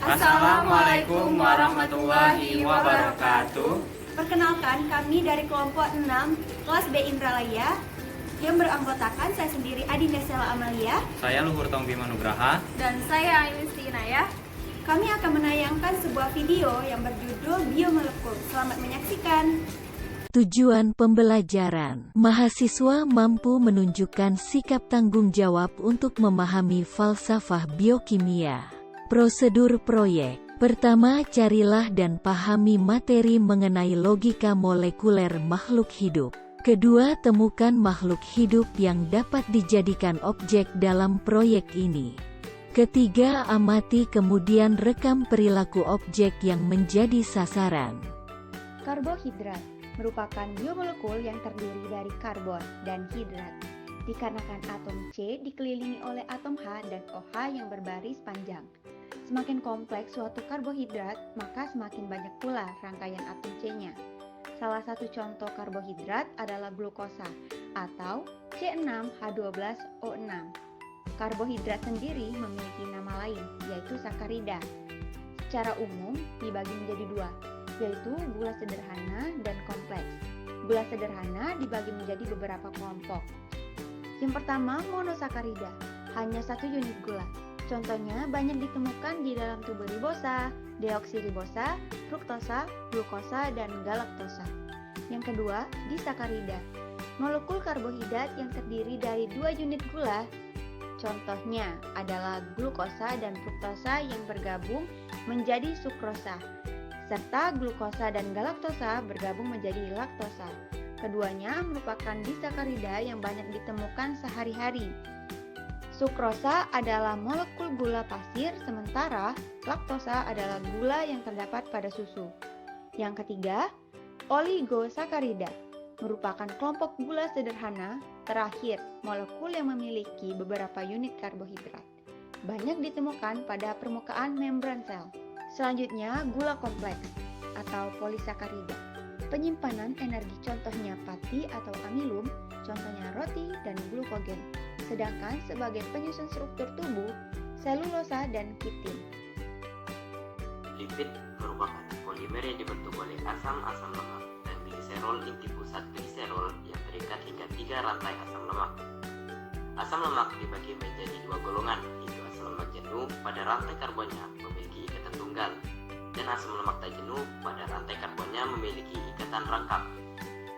Assalamualaikum warahmatullahi wabarakatuh. Perkenalkan, kami dari kelompok 6 kelas B Indralaya yang beranggotakan saya sendiri Adinda Sela Amalia. Saya Luhur Tongbi Manugraha. Dan saya Ayusti Inayah. Kami akan menayangkan sebuah video yang berjudul Biomolekul. Selamat menyaksikan. Tujuan pembelajaran, mahasiswa mampu menunjukkan sikap tanggung jawab untuk memahami falsafah biokimia. Prosedur proyek. Pertama, carilah dan pahami materi mengenai logika molekuler makhluk hidup. Kedua, temukan makhluk hidup yang dapat dijadikan objek dalam proyek ini. Ketiga, amati kemudian rekam perilaku objek yang menjadi sasaran. Karbohidrat merupakan biomolekul yang terdiri dari karbon dan hidrat. Dikarenakan atom C dikelilingi oleh atom H dan OH yang berbaris panjang. Semakin kompleks suatu karbohidrat, maka semakin banyak pula rangkaian atom C-nya. Salah satu contoh karbohidrat adalah glukosa atau C6H12O6. Karbohidrat sendiri memiliki nama lain, yaitu sakarida. Secara umum dibagi menjadi dua, yaitu gula sederhana dan kompleks. Gula sederhana dibagi menjadi beberapa kelompok. Yang pertama, monosakarida, hanya satu unit gula. Contohnya banyak ditemukan di dalam tubuh ribosa, deoksiribosa, fruktosa, glukosa, dan galaktosa. Yang kedua, disakarida, molekul karbohidrat yang terdiri dari dua unit gula. Contohnya adalah glukosa dan fruktosa yang bergabung menjadi sukrosa, serta glukosa dan galaktosa bergabung menjadi laktosa. Keduanya merupakan disakarida yang banyak ditemukan sehari-hari. Sukrosa adalah molekul gula pasir, sementara laktosa adalah gula yang terdapat pada susu. Yang ketiga, oligosakarida merupakan kelompok gula sederhana terakhir, molekul yang memiliki beberapa unit karbohidrat. Banyak ditemukan pada permukaan membran sel. Selanjutnya, gula kompleks atau polisakarida. Penyimpanan energi contohnya pati atau amilum, contohnya roti dan glukogen. Sedangkan sebagai penyusun struktur tubuh, selulosa dan kitin. Lipid merupakan polimer yang dibentuk oleh asam-asam lemak dan gliserol inti pusat gliserol yang terikat hingga 3 rantai asam lemak. Asam lemak dibagi menjadi 2 golongan, yaitu asam lemak jenuh pada rantai karbonnya memiliki ikatan tunggal dan asam lemak tak jenuh pada rantai karbonnya memiliki ikatan rangkap.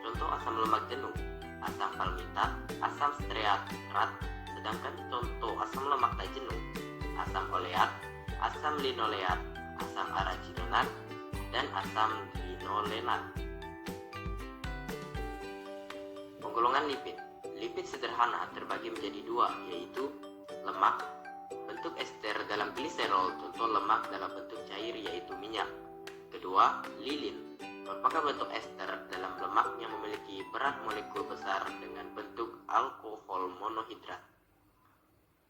Contoh asam lemak jenuh: asam palmitat, asam stearat, sedangkan contoh asam lemak tak jenuh: asam oleat, asam linoleat, asam araginonat, dan asam linolenat. Penggolongan lipid. Lipid sederhana terbagi menjadi 2, yaitu lemak bentuk ester dalam gliserol, contoh lemak dalam bentuk cair yaitu minyak. Kedua, lilin merupakan bentuk ester dalam lemak yang memiliki berat molekul besar dengan bentuk alkohol monohidrat.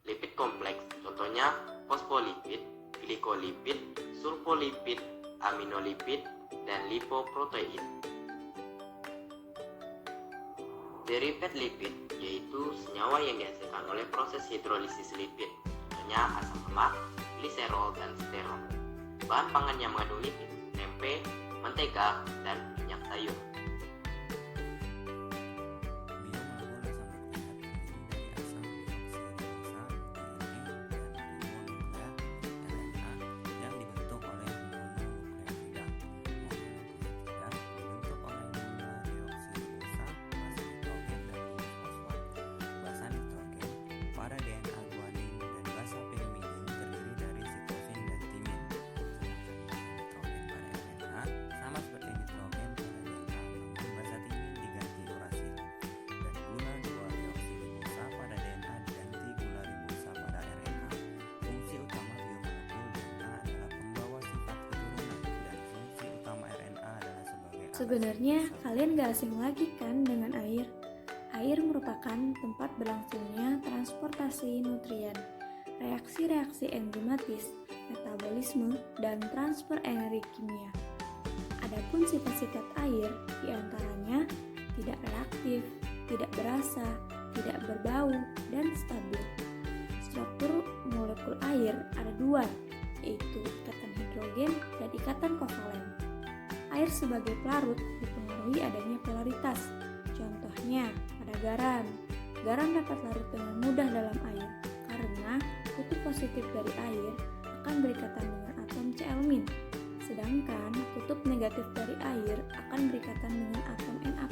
Lipid kompleks, contohnya fosfolipid, glikolipid, sulfolipid, aminolipid, dan lipoprotein. Derivat lipid yaitu senyawa yang dihasilkan oleh proses hidrolisis lipid, contohnya asam lemak, gliserol, dan sterol. Bahan pangan yang mengandung lipid: tempe, mentega, dan minyak sayur. Sebenarnya kalian gak asing lagi kan dengan air? Air merupakan tempat berlangsungnya transportasi nutrien, reaksi-reaksi enzimatis, metabolisme, dan transfer energi kimia. Adapun sifat-sifat air diantaranya tidak reaktif, tidak berasa, tidak berbau, dan stabil. Struktur molekul air ada 2, yaitu ikatan hidrogen dan ikatan kovalen. Air sebagai pelarut dipengaruhi adanya polaritas. Contohnya, pada garam. Garam dapat larut dengan mudah dalam air karena kutub positif dari air akan berikatan dengan atom Cl-. Sedangkan kutub negatif dari air akan berikatan dengan atom Na+.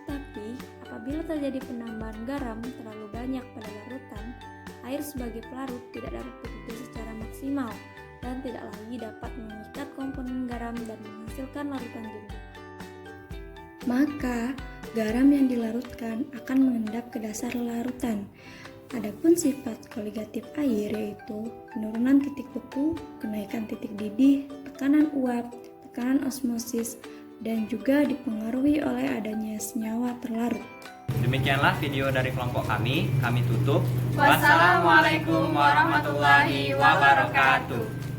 Tetapi, apabila terjadi penambahan garam terlalu banyak pada larutan, air sebagai pelarut tidak dapat bekerja secara maksimal dan tidak lagi dapat mengikat komponen garam dan menghasilkan larutan jenuh. Maka, garam yang dilarutkan akan mengendap ke dasar larutan. Adapun sifat koligatif air yaitu penurunan titik beku, kenaikan titik didih, tekanan uap, tekanan osmosis, dan juga dipengaruhi oleh adanya senyawa terlarut. Demikianlah video dari kelompok kami tutup. Wassalamualaikum warahmatullahi wabarakatuh.